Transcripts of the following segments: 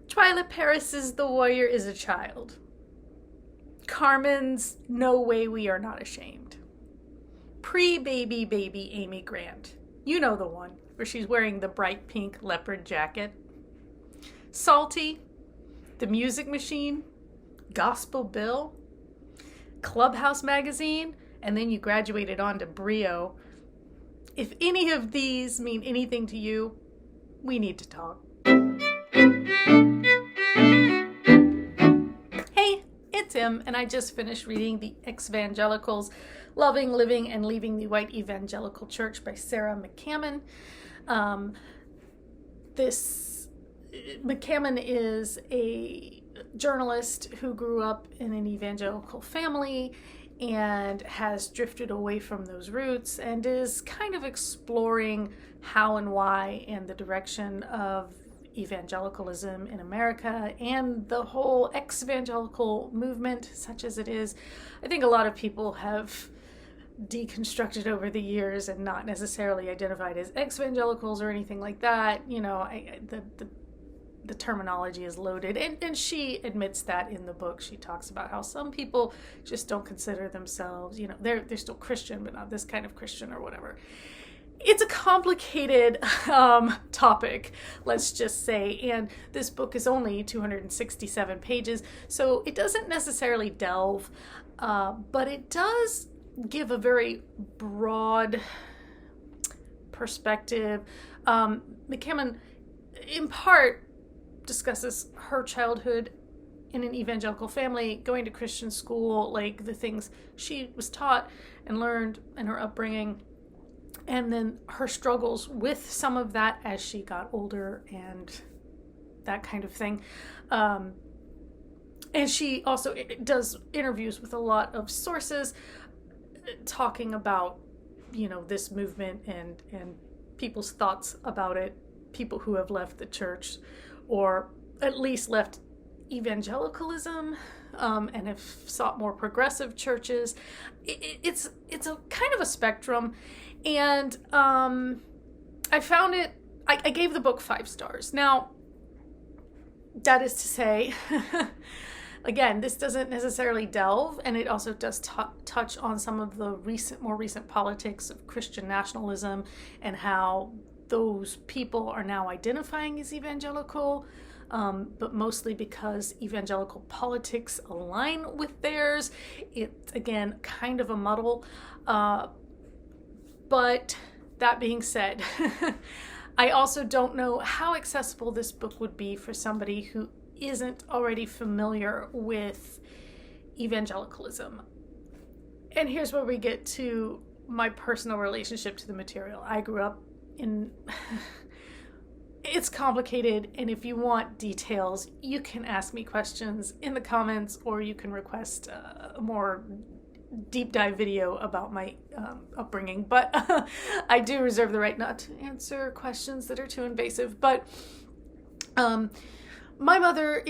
Twyla Paris's The Warrior is a Child. Carmen's No Way We Are Not Ashamed. Pre-baby baby Amy Grant. You know the one, where she's wearing the bright pink leopard jacket. Salty, The Music Machine, Gospel Bill, Clubhouse Magazine, and then you graduated on to Brio. If any of these mean anything to you, we need to talk. Hey, it's Em, and I just finished reading The EXVANGELICALS, Loving, Living, and Leaving the White Evangelical Church by Sarah McCammon. McCammon is a journalist who grew up in an evangelical family and has drifted away from those roots and is kind of exploring how and why and the direction of evangelicalism in America and the whole ex-evangelical movement, such as it is. I think a lot of people have deconstructed over the years and not necessarily identified as ex-evangelicals or anything like that. You know, the terminology is loaded, and she admits that in the book. She talks about how some people just don't consider themselves, you know, they're still Christian, but not this kind of Christian or whatever. It's a complicated topic, let's just say, and this book is only 267 pages, so it doesn't necessarily delve, but it does give a very broad perspective. McCammon, in part, discusses her childhood in an evangelical family, going to Christian school, like the things she was taught and learned in her upbringing, and then her struggles with some of that as she got older and that kind of thing. And she also does interviews with a lot of sources talking about, you know, this movement and people's thoughts about it, people who have left the church or at least left evangelicalism and have sought more progressive churches. It's a kind of a spectrum, and I found it, I gave the book 5 stars. Now, that is to say, again, this doesn't necessarily delve, and it also does touch on some of the more recent politics of Christian nationalism and how those people are now identifying as evangelical, but mostly because evangelical politics align with theirs. It's, again, kind of a muddle. But that being said, I also don't know how accessible this book would be for somebody who isn't already familiar with evangelicalism. And here's where we get to my personal relationship to the material. I grew up in... It's complicated, and if you want details, you can ask me questions in the comments, or you can request a more deep dive video about my upbringing. But I do reserve the right not to answer questions that are too invasive. But my mother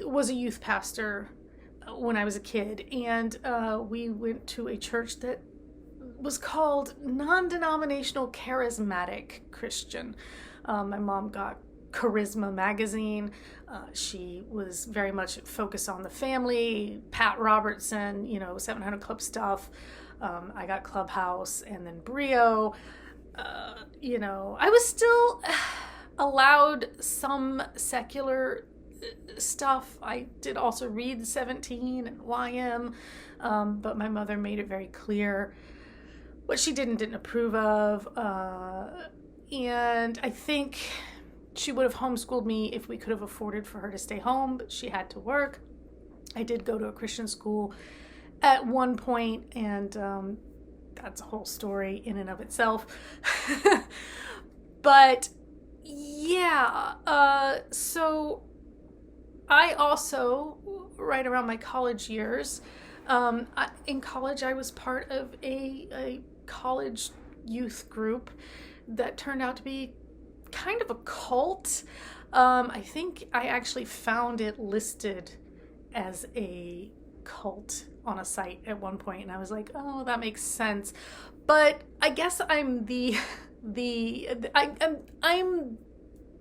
was a youth pastor when I was a kid, and we went to a church that was called Non-Denominational Charismatic Christian. My mom got Charisma magazine. She was very much focused on the family, Pat Robertson, 700 Club stuff. I got Clubhouse and then Brio. I was still allowed some secular stuff. I did also read 17 and YM, but my mother made it very clear what she didn't approve of. And I think she would have homeschooled me if we could have afforded for her to stay home, but she had to work. I did go to a Christian school at one point, and that's a whole story in and of itself. But yeah, so I also, right around my college years, in college I was part of a college youth group that turned out to be kind of a cult. I think I actually found it listed as a cult on a site at one point, and I was like, oh, that makes sense. But I guess I'm the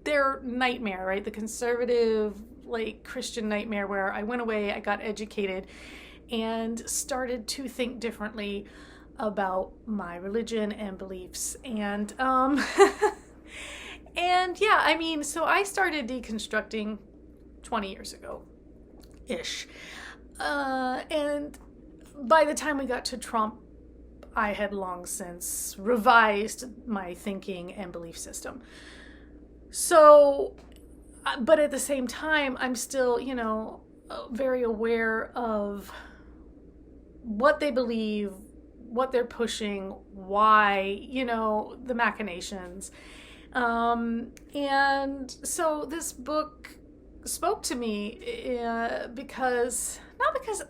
their nightmare, right? The conservative, like, Christian nightmare where I went away, I got educated, and started to think differently about my religion and beliefs. And and yeah, I mean, so I started deconstructing 20 years ago ish. And by the time we got to Trump, I had long since revised my thinking and belief system. So, but at the same time, I'm still, very aware of what they believe, what they're pushing, why, the machinations. And so this book spoke to me not because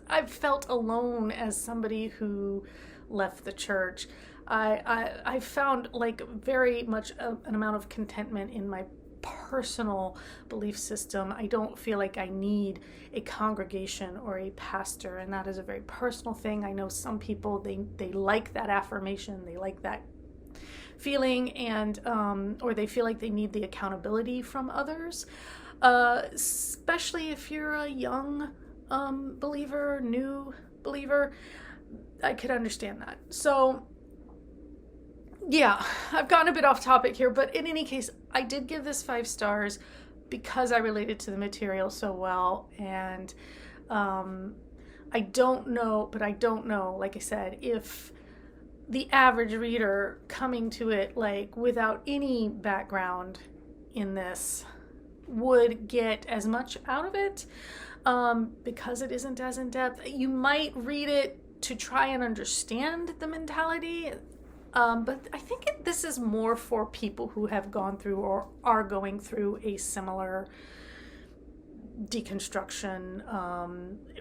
I've felt alone as somebody who left the church. I found like very much an amount of contentment in my personal belief system. I don't feel like I need a congregation or a pastor, and that is a very personal thing. I know some people, they like that affirmation, they like that feeling, and or they feel like they need the accountability from others, especially if you're a young believer, new believer. I could understand that. So yeah, I've gotten a bit off topic here, but in any case, I did give this 5 stars because I related to the material so well. And I don't know, like I said, if the average reader coming to it like without any background in this would get as much out of it, because it isn't as in-depth. You might read it to try and understand the mentality, but I think this is more for people who have gone through or are going through a similar deconstruction,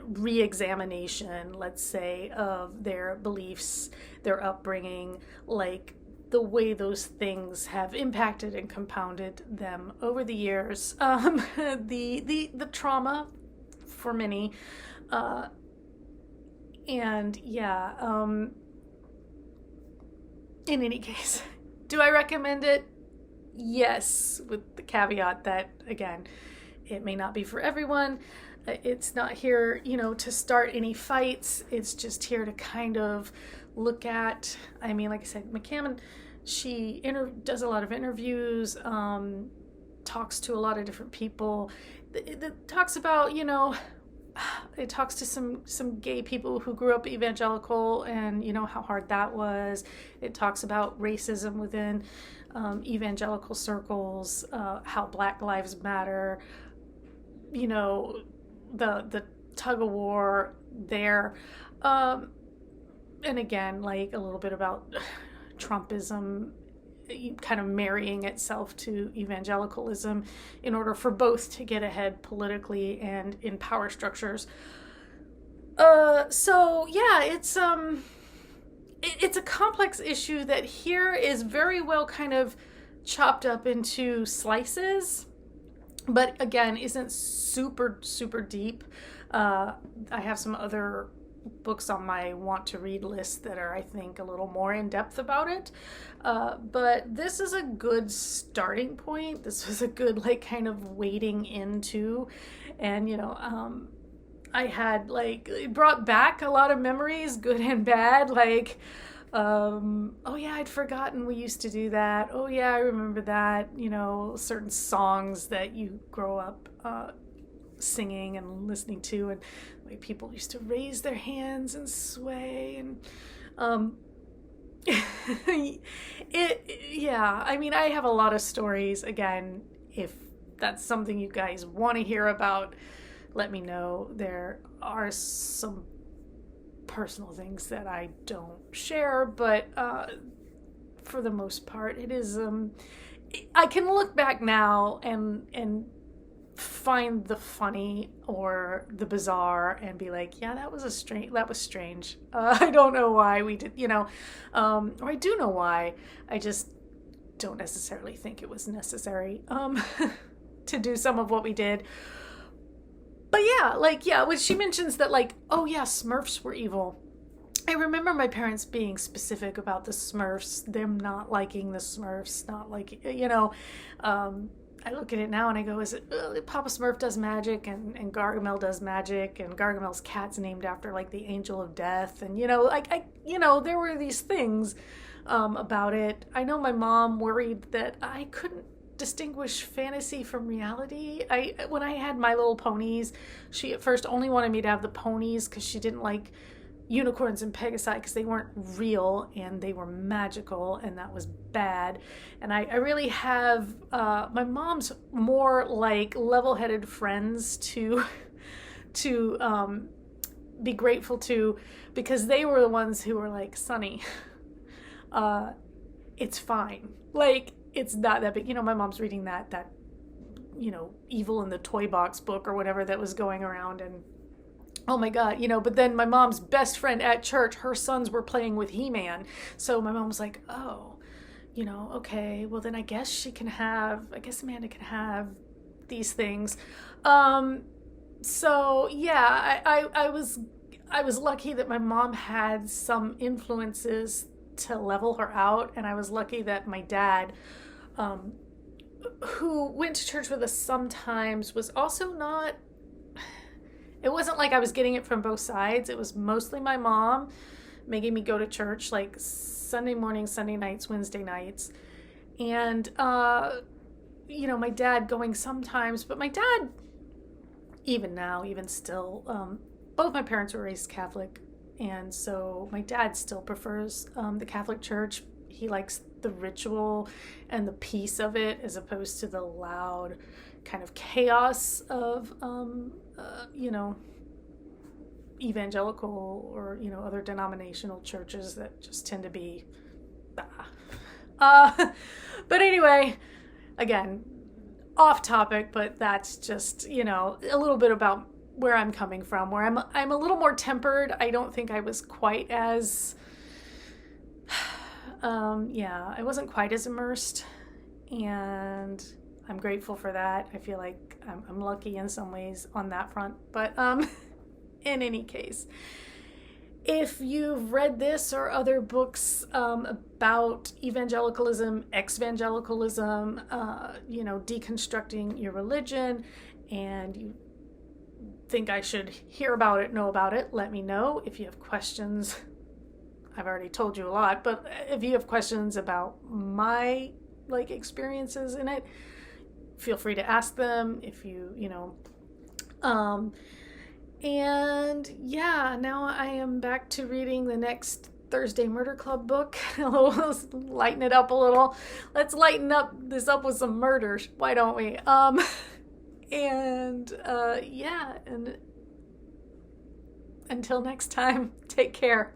re-examination, let's say, of their beliefs, their upbringing, like the way those things have impacted and compounded them over the years, the trauma for many, and yeah, in any case, do I recommend it? Yes, with the caveat that, again, it may not be for everyone. It's not here, to start any fights. It's just here to kind of look at, I mean, like I said, McCammon, she does a lot of interviews, talks to a lot of different people. It talks about, it talks to some gay people who grew up evangelical and, how hard that was. It talks about racism within evangelical circles, how Black Lives Matter, the tug of war there. And again, like a little bit about Trumpism kind of marrying itself to evangelicalism in order for both to get ahead politically and in power structures. So yeah, it's a complex issue that here is very well kind of chopped up into slices, but again, isn't super, super deep. I have some other books on my want to read list that are, I think, a little more in depth about it. But this is a good starting point. This was a good, like, kind of wading into, and, I had, like, it brought back a lot of memories, good and bad, like, oh yeah, I'd forgotten we used to do that. Oh yeah, I remember that, certain songs that you grow up singing and listening to, and the way people used to raise their hands and sway, and yeah, I mean, I have a lot of stories. Again, if that's something you guys want to hear about, let me know. There are some personal things that I don't share, but for the most part, it is I can look back now and find the funny or the bizarre and be like, yeah, that was strange. I don't know why we did, or I do know why. I just don't necessarily think it was necessary to do some of what we did. But yeah, when she mentions that, like, oh yeah, Smurfs were evil. I remember my parents being specific about the Smurfs, them not liking the Smurfs, not like, I look at it now and I go, is it Papa Smurf does magic and Gargamel does magic, and Gargamel's cat's named after like the angel of death, and there were these things about it. I know my mom worried that I couldn't distinguish fantasy from reality. When I had My Little Ponies, she at first only wanted me to have the ponies because she didn't like unicorns and pegasi because they weren't real and they were magical, and that was bad. And I really have my mom's more like level-headed friends to be grateful to, because they were the ones who were like, Sonny, it's fine, like it's not that big. My mom's reading that Evil in the Toy Box book or whatever that was going around, and oh my God, but then my mom's best friend at church, her sons were playing with He-Man. So my mom was like, oh, okay, well then I guess Amanda can have these things. So yeah, I was lucky that my mom had some influences to level her out. And I was lucky that my dad, who went to church with us sometimes, was also not, it wasn't like I was getting it from both sides. It was mostly my mom making me go to church like Sunday mornings, Sunday nights, Wednesday nights. And, my dad going sometimes. But my dad, even now, even still, both my parents were raised Catholic. And so my dad still prefers the Catholic Church. He likes the ritual and the peace of it as opposed to the loud kind of chaos of evangelical or other denominational churches that just tend to be but anyway, again, off topic, but that's just a little bit about where I'm coming from, where I'm a little more tempered. I don't think I was quite as I wasn't quite as immersed, and I'm grateful for that. I feel like I'm lucky in some ways on that front. But in any case, if you've read this or other books about evangelicalism, ex-evangelicalism, deconstructing your religion, and you think I should hear about it, know about it, let me know. If you have questions, I've already told you a lot, but if you have questions about my experiences in it, feel free to ask them. If and yeah, now I am back to reading the next Thursday Murder Club book. Let's lighten it up a little. Let's lighten this up with some murders. Why don't we? And until next time, take care.